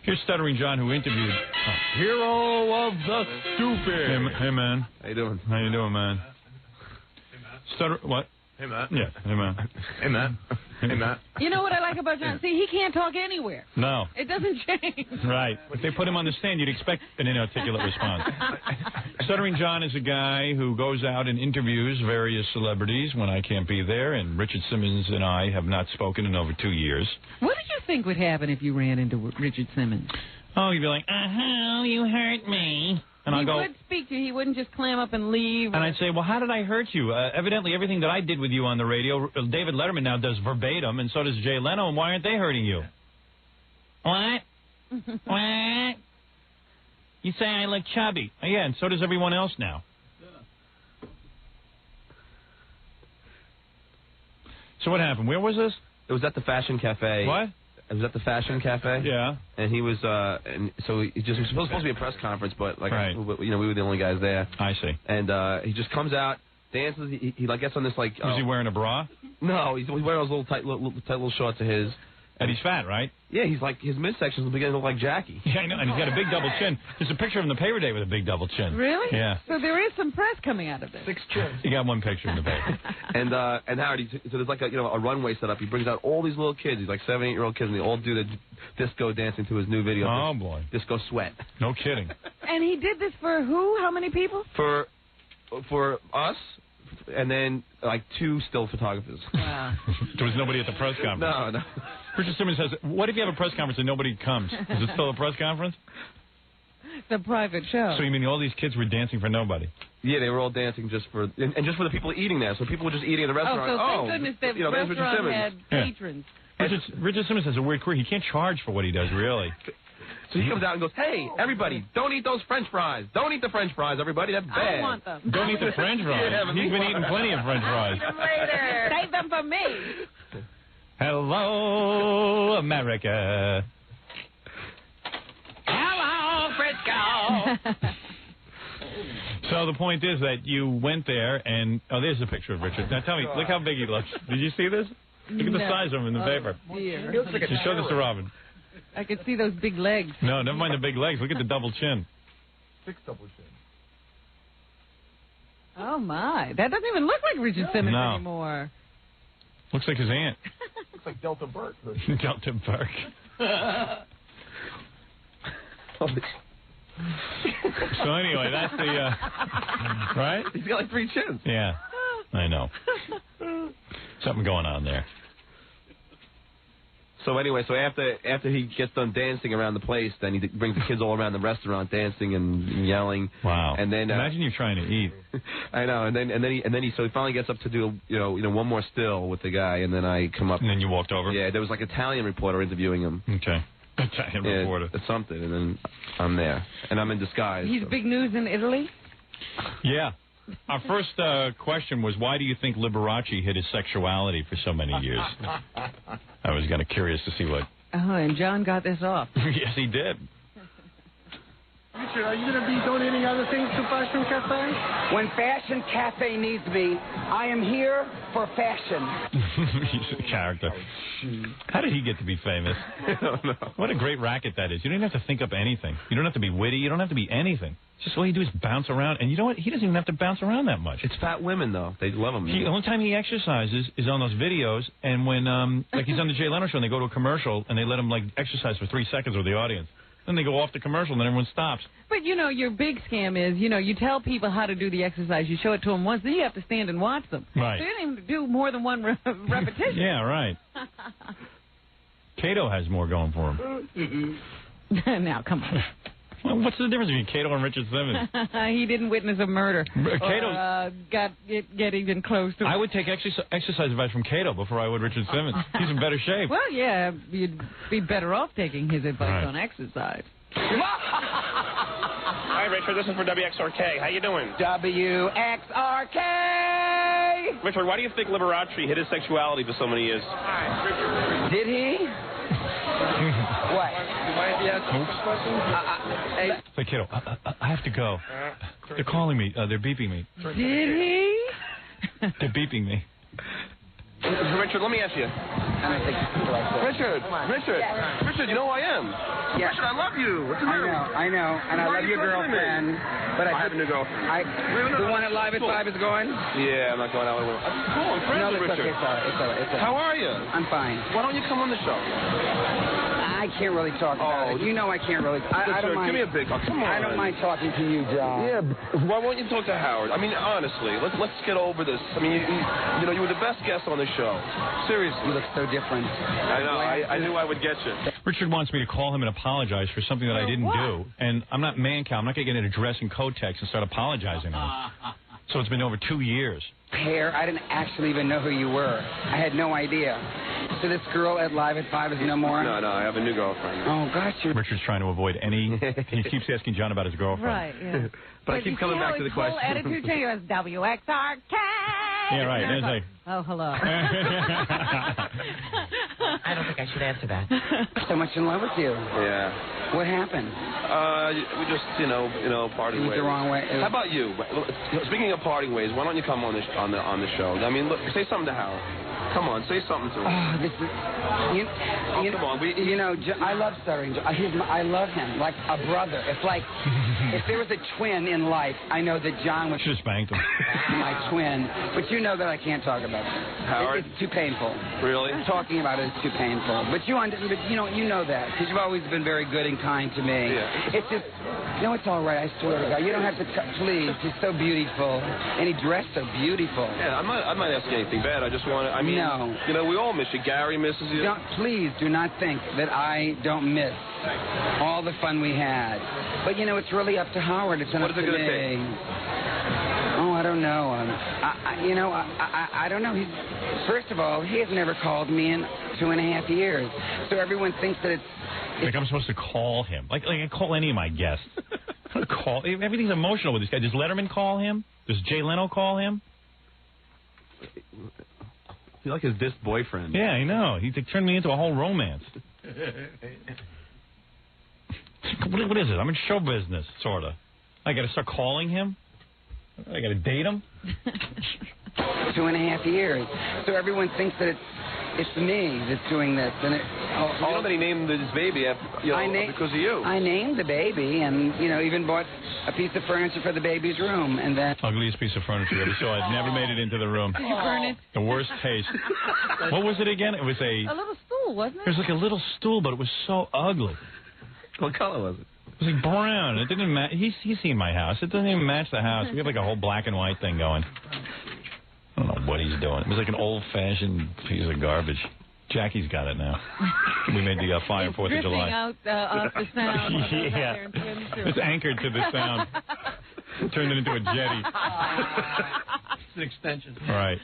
Here's Stuttering John, who interviewed Hero of the Stupid. Hey, man. How you doing? How you doing, man? What? Hey, Matt. Yeah, hey, man. Hey, Matt. Hey, Matt. You know what I like about John? See, he can't talk anywhere. No. It doesn't change. Right. If they put him on the stand, you'd expect an inarticulate response. Stuttering John is a guy who goes out and interviews various celebrities when I can't be there, and Richard Simmons and I have not spoken in over 2 years. What did you think would happen if you ran into Richard Simmons? Oh, you'd be like, you hurt me. And He I'll go, would speak to you. He wouldn't just clam up and leave. and I'd say, well, how did I hurt you? Evidently, everything that I did with you on the radio, David Letterman now does verbatim, and so does Jay Leno, and why aren't they hurting you? What? What? You say I look chubby. Oh, yeah, and so does everyone else now. So what happened? Where was this? It was at the Fashion Cafe. What? It was at the Fashion Cafe. Yeah. And he was, and so it was supposed to be a press conference, but like, Right. you know, we were the only guys there. I see. And he just comes out, dances. He like gets on this like. Was he wearing a bra? No, he's wearing those little tight little shorts of his. And he's fat, right? Yeah, he's like his midsection's beginning to look like Jackie. Yeah, I know. And he's got a big double chin. There's a picture of him in the paper today with a big double chin. Really? Yeah. So there is some press coming out of this. 6 chins. You got one picture in the paper. And Howard, so there's like a runway set up. He brings out all these little kids. He's like 7, 8-year-old kids, and they all do the disco dancing to his new video. Oh boy. Disco Sweat. No kidding. And he did this for who? How many people? For us, and then like 2 still photographers. Wow. There was nobody at the press conference. No. Richard Simmons says, what if you have a press conference and nobody comes? Is it still a press conference? It's a private show. So you mean all these kids were dancing for nobody? Yeah, they were all dancing just for and just for the people eating there. So people were just eating at the restaurant. Oh, so thank goodness that there's Richard restaurant Simmons. had patrons. Richard Simmons has a weird career. He can't charge for what he does, really. So he comes out and goes, hey, everybody, don't eat those French fries. Don't eat the French fries, everybody. That's bad. I don't want them. Don't eat the French fries. Yeah, He's been eating plenty of French fries. Eat them later. Save them for me. Hello, America. Hello, Frisco. So the point is that you went there, and there's a picture of Richard. Now tell me, look how big he looks. Did you see this? Look at the size of him in the paper. Dear. Just show this to Robin. I could see those big legs. No, never mind the big legs. Look at the double chin. 6 double chin. Oh, my. That doesn't even look like Richard Simmons anymore. Looks like his aunt. Looks like Delta Burke. Delta Burke. So anyway, that's the, right? He's got like 3 chins. Yeah, I know. Something going on there. So anyway, so after he gets done dancing around the place, then he brings the kids all around the restaurant dancing and yelling. Wow. And then imagine you trying to eat. I know. And then he finally gets up to do one more still with the guy, and then I come up. And then you walked over. Yeah, there was like an Italian reporter interviewing him. Okay. Italian reporter. It's something, and then I'm there, and I'm in disguise. He's big news in Italy? Yeah. Our first question was, why do you think Liberace hid his sexuality for so many years? I was kind of curious to see what... Oh, and John got this off. Yes, he did. Richard, are you going to be donating other things to Fashion Cafe? When Fashion Cafe needs me, I am here for fashion. He's a character. How did he get to be famous? I don't know. What a great racket that is. You don't even have to think up anything. You don't have to be witty. You don't have to be anything. Just all you do is bounce around. And you know what? He doesn't even have to bounce around that much. It's fat women, though. They love him. The only time he exercises is on those videos, and when, like he's on the Jay Leno show, and they go to a commercial, and they let him, like, exercise for 3 seconds with the audience. Then they go off the commercial, and then everyone stops. But, your big scam is, you tell people how to do the exercise. You show it to them once, then you have to stand and watch them. Right. So you didn't even do more than one repetition. Yeah, right. Kato has more going for him. Now, come on. Well, what's the difference between Kato and Richard Simmons? He didn't witness a murder. Kato get even close to. I would take exercise advice from Kato before I would Richard Simmons. He's in better shape. Well, yeah, you'd be better off taking his advice on exercise. Hi, Richard. This is for WXRK. How you doing? WXRK! Richard, why do you think Liberace hid his sexuality for so many years? Did he? What? Hey, Kato, I have to go. They're calling me. They're beeping me. Did he? They're beeping me. Richard, let me ask you. Richard, you know who I am? Yeah. Richard, I love you. What's the I matter? know, and I Why love are you your talking to me? girlfriend. But I have a new girlfriend. The one at Live at 5 is going? Yeah, I'm not going out with her. Cool, I'm friends No, with it's okay. Richard. It's all right. It's all right. It's all right. How are you? I'm fine. Why don't you come on the show? I can't really talk about it. You know I can't really. I don't mind. Give me a big hug. Come on. I don't mind talking to you, John. Yeah, why won't you talk to Howard? I mean, honestly, let's get over this. I mean, you know, you were the best guest on the show. Seriously. You look so different. I know. I knew I would get you. Richard wants me to call him and apologize for something that I didn't do. And I'm not man-cow. I'm not going to get in a dress and coat text and start apologizing to him. So it's been over 2 years. Hair. I didn't actually even know who you were. I had no idea. So this girl at Live at 5 is no more? No, I have a new girlfriend. Oh, gosh, you're... Richard's trying to avoid any... He keeps asking John about his girlfriend. Right, yeah. But I keep coming back to the question. Whole attitude change was WXRK. Yeah, right. And it's like... Oh, hello. I don't think I should answer that. so much in love with you. Yeah. What happened? We just, you know, parted It was ways. the wrong way. How about you? Speaking of parting ways, why don't you come on the show? I mean, look, say something to Howard. Come on, say something to him. Oh, this is... Come on, You know, I love Stuttering John. I love him like a brother. It's like if there was a twin in life, I know that John was Should have spanked him. my twin. But you know that I can't talk about it. Howard? It's too painful. Really? Talking about it is too painful. But you know that because you've always been very good and kind to me. Yeah. It's just, no, it's all right. I swear to God, you don't have to. Please, he's so beautiful, and he dressed so beautiful. Yeah, I'm not asking anything bad. I just want to. I mean, No. you know, we all miss you. Gary misses you. Please do not think that I don't miss all the fun we had. But you know, it's really up to Howard. It's not What up is it to gonna me. take? Oh, I don't know. I don't know. First of all, he has never called me in 2.5 years. So everyone thinks that it's Like I'm supposed to call him. Like I call any of my guests. I don't call. Everything's emotional with this guy. Does Letterman call him? Does Jay Leno call him? You're like his disc boyfriend. Yeah, I know. He turned me into a whole romance. What is it? I'm in show business, sort of. I got to start calling him? I got to date him? 2.5 years. So everyone thinks that it's me that's doing this. And You know that he named his baby because of you. I named the baby and, even bought a piece of furniture for the baby's room. And then... Ugliest piece of furniture you ever saw. It never made it into the room. Did you burn it? The worst taste. What was it again? It was A little stool, wasn't It was like a little stool, but it was so ugly. What color was it? It was like brown. It didn't match. He's seen my house. It doesn't even match the house. We have like a whole black and white thing going. I don't know what he's doing. It was like an old-fashioned piece of garbage. Jackie's got it now. We made the fire It's 4th of July. out off the sound. Yeah. It's anchored to the sound. Turned it into a jetty. It's an extension. Right.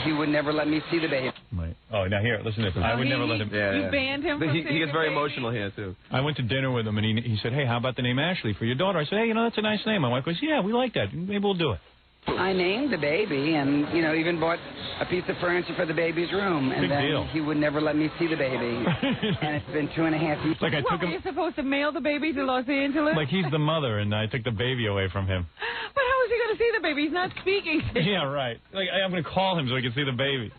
He would never let me see the baby. Right. Oh, now here, listen to this. I would never let him. You banned him from He seeing gets the very baby? emotional here, too. I went to dinner with him, and he said, hey, how about the name Ashley for your daughter? I said, hey, that's a nice name. My wife goes, yeah, we like that. Maybe we'll do it. I named the baby and, even bought a piece of furniture for the baby's room. And Big then deal. he would never let me see the baby. And it's been 2.5 years. Like I What, took were him, you supposed to mail the baby to Los Angeles? like he's the mother, and I took the baby away from him. But how is he going to see the baby? He's not speaking to you. Yeah, right. Like I'm going to call him so he can see the baby.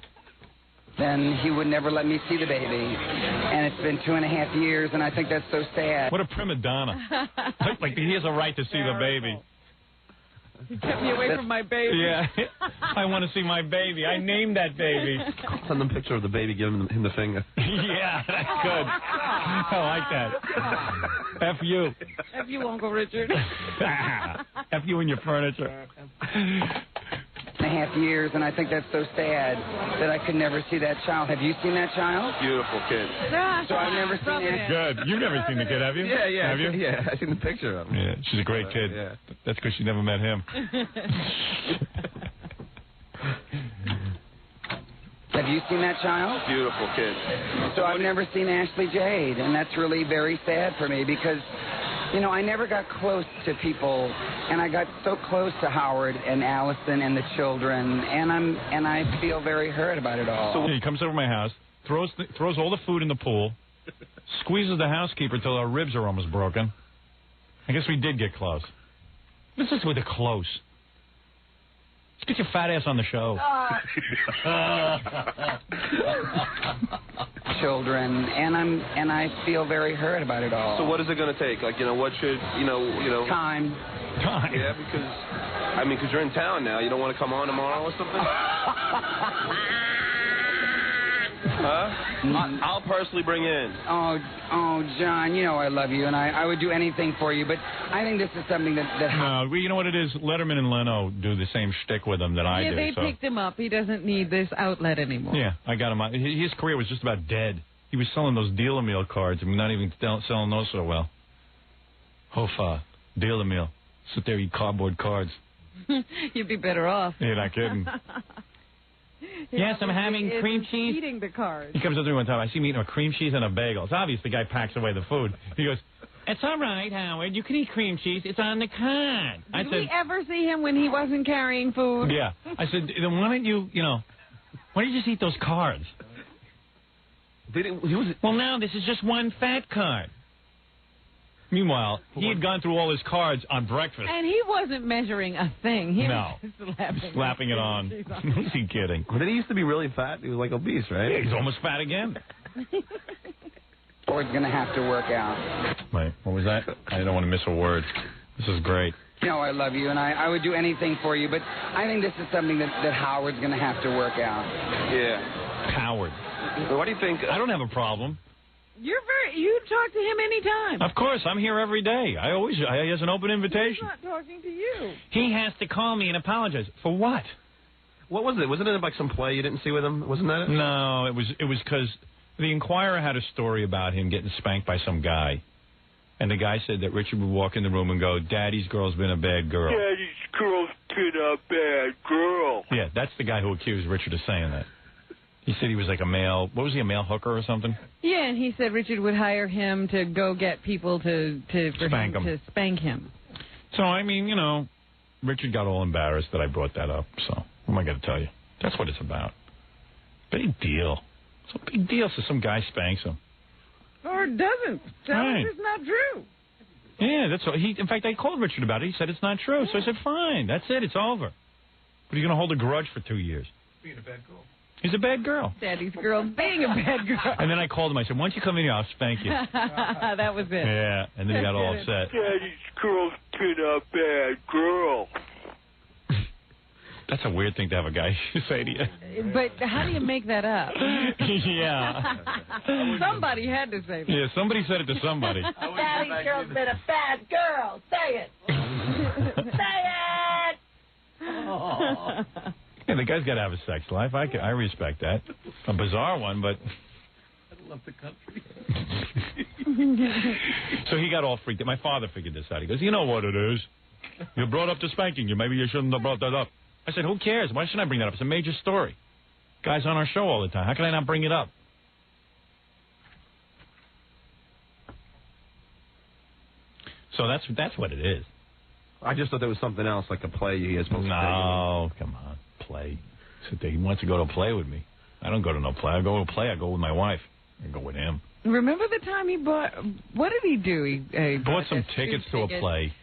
Then he would never let me see the baby. And it's been 2.5 years, and I think that's so sad. What a prima donna. like he has a right to see the baby. He kept me away from my baby. Yeah. I want to see my baby. I named that baby. Send them a picture of the baby giving him the finger. Yeah, that's good. I like that. F you. F you, Uncle Richard. F you and your furniture. 2.5 years, and I think that's so sad that I could never see that child. Have you seen that child? Beautiful kid. So I've never seen that. Good. You've never seen the kid, have you? Yeah. Have you? Yeah, I seen the picture of him. Yeah, she's a great kid. Yeah. That's because she never met him. Have you seen that child? Beautiful kid. So I've never seen Ashley Jade, and that's really very sad for me because, I never got close to people, and I got so close to Howard and Allison and the children, and I feel very hurt about it all. So he comes over to my house, throws all the food in the pool, squeezes the housekeeper till our ribs are almost broken. I guess we did get close. This is with the close. Let's get your fat ass on the show. children, and I feel very hurt about it all. So what is it going to take? Like, what should, Time. Time. Yeah, because you're in town now. You don't want to come on tomorrow or something? Huh? I'll personally bring in. Oh, John, I love you, and I would do anything for you, but I think this is something that No, you know what it is? Letterman and Leno do the same shtick with him that I do. They so. picked him up. He doesn't need this outlet anymore. Yeah, I got him out. His career was just about dead. He was selling those dealer meal cards. I mean, not even selling those so well. Hofa, dealer meal. Sit there, eat cardboard cards. You'd be better off. You're not kidding. Yes, I'm having cream cheese. Eating the cards. He comes up to me one time. I see him eating a cream cheese and a bagel. It's obvious the guy packs away the food. He goes, "It's all right, Howard. You can eat cream cheese. It's on the card." Did we ever see him when he wasn't carrying food? Yeah. I said, then why don't you just eat those cards? Well, now this is just one fat card. Meanwhile, he had gone through all his cards on breakfast. And he wasn't measuring a thing. He was slapping it on. Who's he kidding? Well, then he used to be really fat. He was like obese, right? Yeah, he's almost fat again. or it's going to have to work out. Wait, what was that? I don't want to miss a word. This is great. I love you, and I would do anything for you, but I think this is something that Howard's going to have to work out. Yeah. Howard. What do you think? I don't have a problem. You talk to him anytime. Of course, I'm here every day. He has an open invitation. He's not talking to you. He has to call me and apologize. For what? What was it? Wasn't it like some play you didn't see with him? Wasn't that it? No, it was because the Inquirer had a story about him getting spanked by some guy. And the guy said that Richard would walk in the room and go, "Daddy's girl's been a bad girl." Daddy's girl's been a bad girl. Yeah, that's the guy who accused Richard of saying that. He said he was like a male male hooker or something? Yeah, and he said Richard would hire him to go get people to spank him. So, I mean, Richard got all embarrassed that I brought that up. So, what am I going to tell you? That's what it's about. Big deal. It's a big deal so some guy spanks him. Or it doesn't. Tell him it's not true. Yeah, that's all. In fact, I called Richard about it. He said it's not true. So I said, fine, that's it. It's over. But he's going to hold a grudge for 2 years. Being a bad girl. He's a bad girl. Daddy's girl being a bad girl. And then I called him. I said, "Why don't you come in here? I'll spank you." That was it. Yeah, and then he got all upset. Daddy's girl's been a bad girl. That's a weird thing to have a guy say to you. But how do you make that up? Yeah. Somebody had to say that. Yeah, somebody said it to somebody. Daddy's girl's been a bad girl. Say it. Say it. Oh. Yeah, the guy's got to have a sex life. I respect that. A bizarre one, but... I love the country. So he got all freaked out. My father figured this out. He goes, "You know what it is? You brought up the spanking you. Maybe you shouldn't have brought that up." I said, "Who cares? Why shouldn't I bring that up? It's a major story. Guy's on our show all the time. How can I not bring it up?" So that's what it is. I just thought there was something else, like a play he is supposed to No, come on, play. He wants to go to a play with me. I don't go to no play. I go to a play. I go with my wife. I go with him. Remember the time he bought... What did he do? He bought some tickets to a play.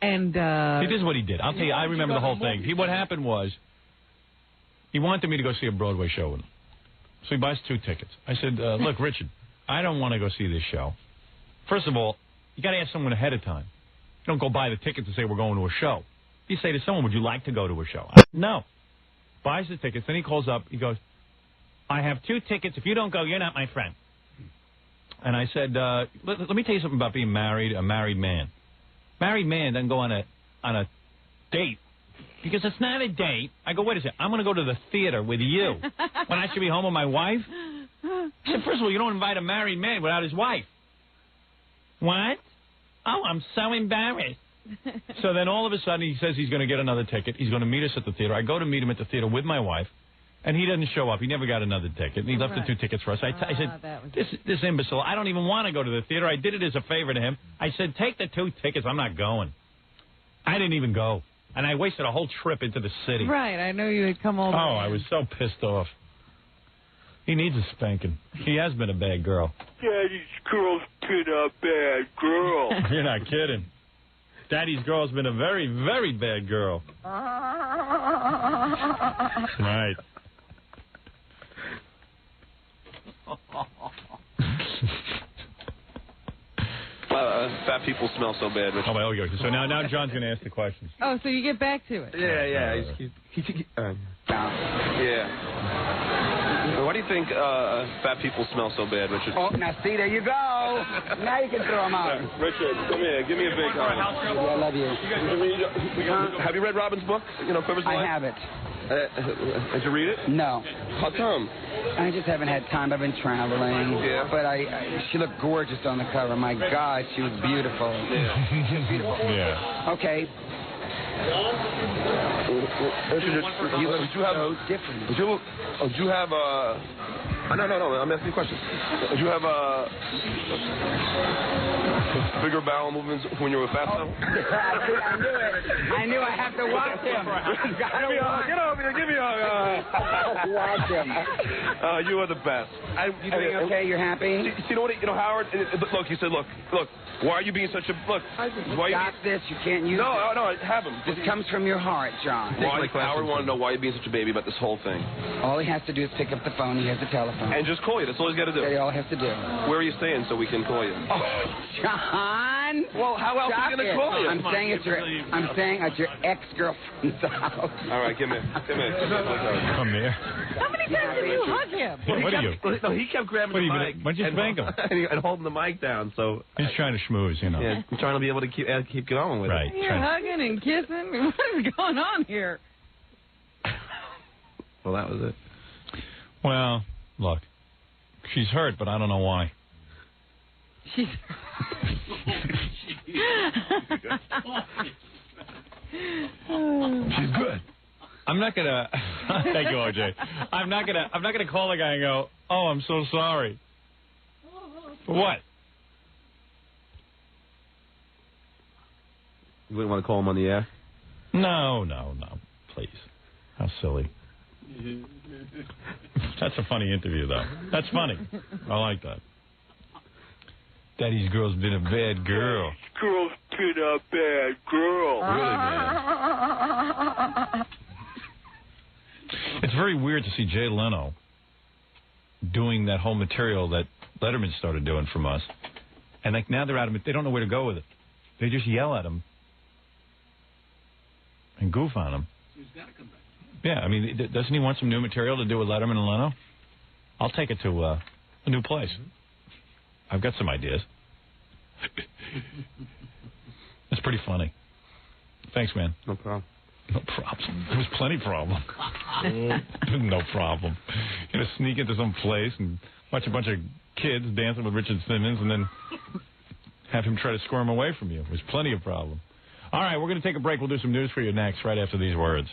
And, See, this is what he did. I'll tell you, I remember the whole thing. What happened was, he wanted me to go see a Broadway show with him. So he buys 2 tickets. I said, "Look, Richard, I don't want to go see this show. First of all, you got to ask someone ahead of time. You don't go buy the tickets and say we're going to a show. You say to someone, would you like to go to a show? No. Buys the tickets. Then he calls up. He goes, "I have 2 tickets. If you don't go, you're not my friend." And I said, let me tell you something about being married, a married man. Married man doesn't go on a date. Because it's not a date. I go, wait a second. I'm going to go to the theater with you when I should be home with my wife? I said, first of all, you don't invite a married man without his wife. What? Oh, I'm so embarrassed. So then all of a sudden he says he's going to get another ticket. He's going to meet us at the theater. I go to meet him at the theater with my wife, and he doesn't show up. He never got another ticket. And he left the 2 tickets for us. I said, this imbecile, I don't even want to go to the theater. I did it as a favor to him. I said, take the 2 tickets. I'm not going. I didn't even go. And I wasted a whole trip into the city. Right. I know you had come all the way. Oh, I was so pissed off. He needs a spanking. He has been a bad girl. Daddy's girl's been a bad girl. You're not kidding. Daddy's girl's been a very, very bad girl. Right. fat people smell so bad, Richard? Oh, well, okay. So now John's going to ask the questions. Oh, so you get back to it. Yeah. Yeah. Why do you think fat people smell so bad, Richard? Oh, now see, there you go. Now you can throw them out. Richard, come here. Give me a big hug. I love you. Have you read Robin's book? You know, Quivers of I Life? have it. Did you read it? No. How come? I just haven't had time. I've been traveling. Yeah. But she looked gorgeous on the cover. My God, she was beautiful. Yeah. Okay. Richard, did you have... Different. Did you have no, I'm asking you a question. Did you have bigger bowel movements when you were fat, though? I knew I have to watch him. Get over here. Give me a Watch him. you are the best. You doing okay? You're happy? See, you know, Howard, look, he said, look, why are you being such a, why are you Stop this. You can't use No, have him. This comes from your heart, John. Howard wanted to know why you're being such a baby about this whole thing. All he has to do is pick up the phone. He has the telephone. And just call you. That's all he's got to do. That's all he has to do. Where are you staying so we can call you? Oh, John. Well, how else are we going to call you? I'm staying at your ex-girlfriend's house. All right, give me. Come here. How many times did you hug him? What are you? No, he kept grabbing What are the you mic. why don't you spank him? and holding the mic down, so... He's trying to schmooze, you know. Yeah, I'm trying to be able to keep going with Right. it. You're hugging and kissing. What is going on here? Well, that was it. Well, look, she's hurt, but I don't know why. She's... She's good. I'm not gonna. Thank you, OJ. I'm not gonna call the guy and go, "Oh, I'm so sorry." For what? You wouldn't want to call him on the air? No. Please. How silly. That's a funny interview, though. That's funny. I like that. Daddy's girl's been a bad girl. Girl's been a bad girl. Really bad. It's very weird to see Jay Leno doing that whole material that Letterman started doing from us. And like now they're out of it. They don't know where to go with it. They just yell at him and goof on him. So he's got to come back. Yeah, I mean, doesn't he want some new material to do with Letterman and Leno? I'll take it to a new place. I've got some ideas. It's pretty funny. Thanks, man. No problem. No problem. There was plenty of problem. No problem. You're going to sneak into some place and watch a bunch of kids dancing with Richard Simmons and then have him try to squirm away from you. There's plenty of problem. All right, we're going to take a break. We'll do some news for you next, right after these words.